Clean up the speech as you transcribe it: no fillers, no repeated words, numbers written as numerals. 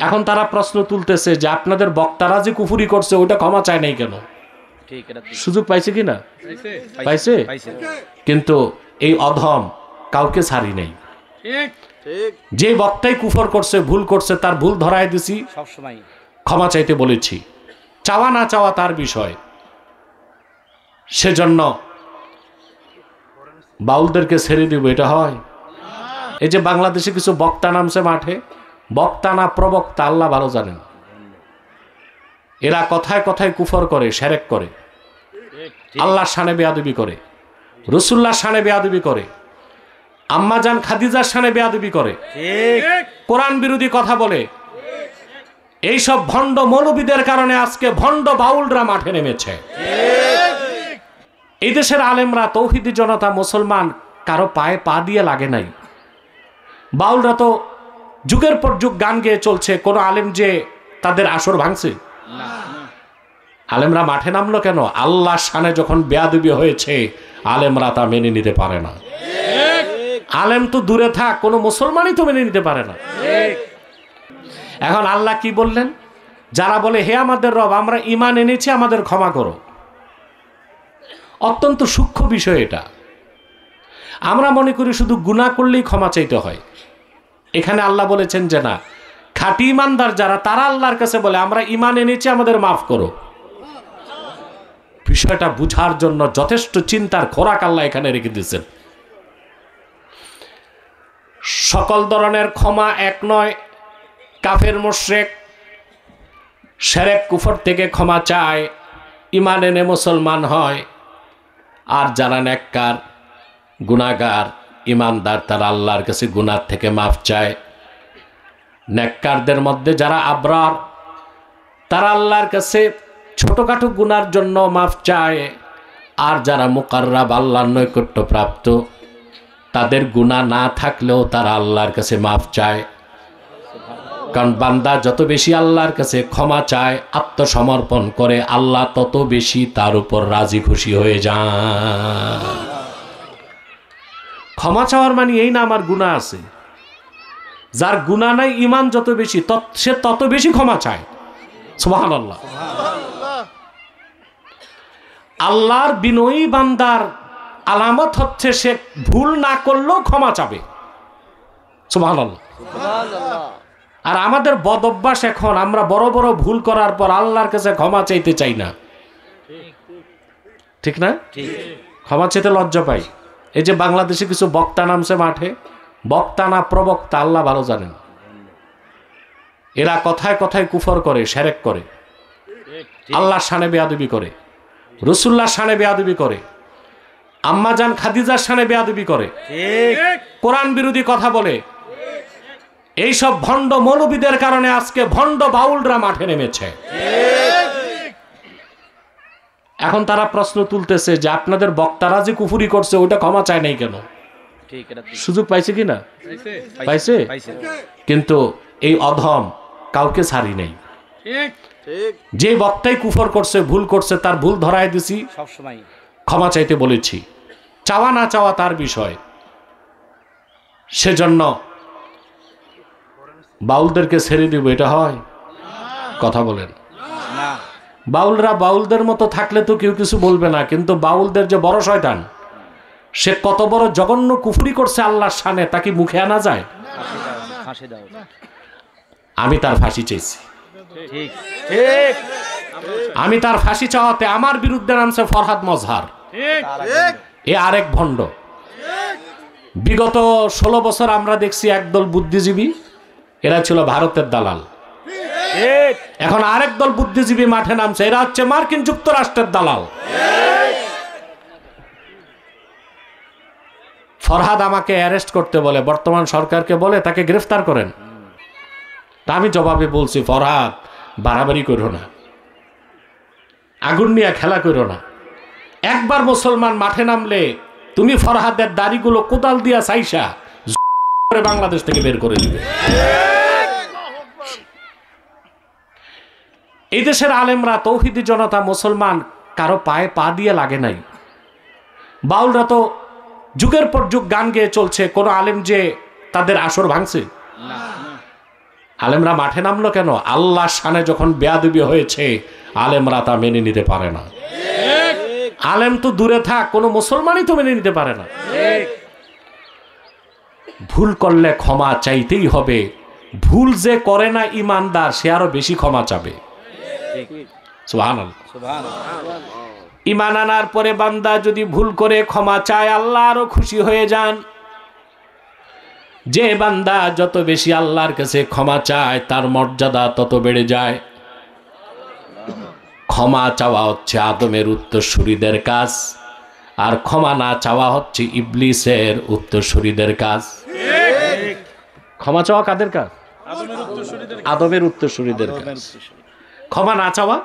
এখন তারা প্রশ্ন তুলতেছে যে আপনাদের বক্তারা যে কুফরি করছে ওটা ক্ষমা চায় নাই কেন? সুযোগ পাইছে কি না? পাইছে। কিন্তু এই অধম কাউকে ছাড়ি নাই। যে বক্তাই কুফর করছে, ভুল করছে, তার ভুল ধরায় দিছি, সবসময় ক্ষমা চাইতে বলেছি। চাওয়া না চাওয়া তার বিষয়। সেজন্য বাউলদেরকে ছেড়ে দিব, এটা হয়? এই যে বাংলাদেশে কিছু বক্তা নামছে মাঠে, বক্তা না প্রবক্তা আল্লাহ ভালো জানেন। এরা কথায় কথায় কুফর করে, শিরক করে, আল্লাহর শানে বেয়াদবি করে, রাসূলুল্লাহর শানে বেয়াদবি করে, আম্মাজান খাদিজার শানে বেয়াদবি করে, কোরআন বিরোধী কথা বলে। এইসব ভণ্ড মৌলবীদের কারণে আজকে ভণ্ড বাউলরা মাঠে নেমেছে। এই দেশের আলেমরা, তৌহিদি জনতা, মুসলমান কারো পায়ে পা দিয়ে লাগে নাই। বাউলরা তো যুগের পর যুগ গান গেয়ে চলছে, কোন আলেম যে তাদের আসর ভাঙছে? আলেমরা মাঠে নামলো কেন? আল্লাহর শানে যখন বেয়াদবি হয়েছে, আলেমরা তা মেনে নিতে পারে না। আলেম তো দূরে থাক, কোনো মুসলমানই তো মেনে নিতে পারে না। এখন আল্লাহ কি বললেন? যারা বলে হে আমাদের রব, আমরা ঈমান এনেছি, আমাদের ক্ষমা করো। অত্যন্ত সূক্ষ্ম বিষয় এটা। আমরা মনে করি শুধু গুনাহ করলেই ক্ষমা চাইতে হয়। এখানে আল্লাহ বলেছেন যে না, খাঁটি ঈমানদার যারা, তারা আল্লাহর কাছে বলে আমরা ঈমান এনেছি, আমাদের মাফ করো। বিষয়টা বুঝার জন্য যথেষ্ট চিন্তার খোরাক আল্লাহ এখানে রেখে দিয়েছেন। সকল ধরনের ক্ষমা এক নয়। কাফের মুশরিক শিরক কুফর থেকে ক্ষমা চায়, ঈমান এনে মুসলমান হয়। আর যারা নেককার, গুনাহগার, ঈমানদার, তারা আল্লাহর কাছে গুনাহ থেকে মাফ চায়। নেককারদের মধ্যে যারা আবরার, তারা আল্লাহর কাছে ছোটখাটো গুনার জন্য মাফ চায়। আর যারা মুকাররাব, আল্লাহর নৈকট্য প্রাপ্ত, তাদের গুনাহ না থাকলেও তারা আল্লাহর কাছে মাফ চায়। কারণ বান্দা যত বেশি আল্লাহর কাছে ক্ষমা চায়, আত্মসমর্পণ করে, আল্লাহ তত বেশি তার উপর রাজি খুশি হয়ে যান। ক্ষমা চাওয়ার মানে এই না আমার গুনাহ আছে। যার গুনাহ নাই, ঈমান যত বেশি, সে তত বেশি ক্ষমা চায়। সুবহানাল্লাহ। আল্লাহর বিনয়ী বান্দার আলামত হচ্ছে সে ভুল না করলেও ক্ষমা চাবে। সুবহানাল্লাহ। আর আমাদের বদ অভ্যাস, এখন আমরা বড় বড় ভুল করার পর আল্লাহর কাছে ক্ষমা চাইতে চাই না। ঠিক না? ক্ষমা চাইতে লজ্জা পাই। এই যে বাংলাদেশে কিছু বক্তা নামছে মাঠে, বক্তা না প্রবক্তা আল্লাহ ভালো জানেন। এরা কথায় কথায় কুফর করে, শিরক করে, আল্লাহর শানে বেয়াদবি করে, রাসূলুল্লাহর শানে বেয়াদবি করে, আম্মাজান খাদিজার শানে বেয়াদবি করে, কোরআন বিরোধী কথা বলে। এইসব ভণ্ড মৌলবীদের কারণে আজকে ভণ্ড বাউলরা মাঠে নেমেছে। এখন তারা প্রশ্ন তুলতেছে যে আপনাদের বক্তারা যে কুফরি করছে ওটা ক্ষমা চায় নাই কেন? সুযোগ পাইছে কি না? পাইছে। কিন্তু এই অধম কাউকে ছাড়ি নাই। যে বক্তাই কুফর করছে, ভুল করছে, তার ভুল ধরায় দিছি, সবসময় ক্ষমা চাইতে বলেছি। চাওয়া না চাওয়া তার বিষয়। সেজন্য বাউলদেরকে ছেড়ে দিব, এটা হয়? কথা বলেন। বাউলরা বাউলদের মতো থাকলে তো কেউ কিছু বলবে না, কিন্তু বাউলদের যে বড় শয়তান, সে কত বড় জঘন্য কুফরি করছে আল্লাহর শানে, তা কি মুখে আনা যায়? আমি তার ফাঁসি চাইছি। আমি তার ফাঁসি চাওয়াতে আমার বিরুদ্ধে নামছে ফরহাদ মজহার, এ আরেক ভণ্ড। বিগত 16 বছর আমরা দেখছি একদল বুদ্ধিজীবী, এরা ছিল ভারতের দালাল। এখন আরেক দল বুদ্ধিজীবী মাঠে নামছে, এরা হচ্ছে মার্কিন যুক্তরাষ্ট্রের দালাল। ফরহাদ আমাকে অ্যারেস্ট করতে বলে, বর্তমান সরকারকে বলে তাকে গ্রেফতার করেন। তা আমি জবাবে বলছি, ফরহাদ বাড়াবাড়ি করো না, আগুন নিয়ে খেলা করো না। একবার মুসলমান মাঠে নামলে তুমি ফরহাদের দাড়িগুলো কোদাল দিয়া চাইসা বাংলাদেশ থেকে বের করে দিবে। এই দেশের আলেমরা, তৌহিদি জনতা, মুসলমান কারো পায়ে পা দিয়ে লাগে নাই। বাউলরা তো যুগের পর যুগ গান গেয়ে চলছে, কোন আলেম যে তাদের আসর ভাঙছে? আলেমরা মাঠে নামলো কেন? আল্লাহর শানে যখন বেয়াদবি হয়েছে আলেমরা তা মেনে নিতে পারে না। আলেম তো দূরে থাক, কোনো মুসলমানই তো মেনে নিতে পারে না। ভুল করলে ক্ষমা চাইতেই হবে। ভুল যে করে না ইমানদার, সে আরো বেশি ক্ষমা চাবে। সুবহানাল্লাহ। ইমান আনার পরে বান্দা যদি ভুল করে ক্ষমা চায়, আল্লাহ আরো খুশি হয়ে যান। যে বান্দা যত বেশি আল্লাহর কাছে ক্ষমা চায়, তার মর্যাদা তত বেড়ে যায়। ক্ষমা চাওয়া হচ্ছে আদমের উত্তরসূরিদের কাজ, আর ক্ষমা না চাওয়া হচ্ছে ইবলিসের উত্তরসূরিদের কাজ। ক্ষমা চাওয়া কাদের কাজ? আদমের উত্তরসূরিদের কাজ। ক্ষমা না চাওয়া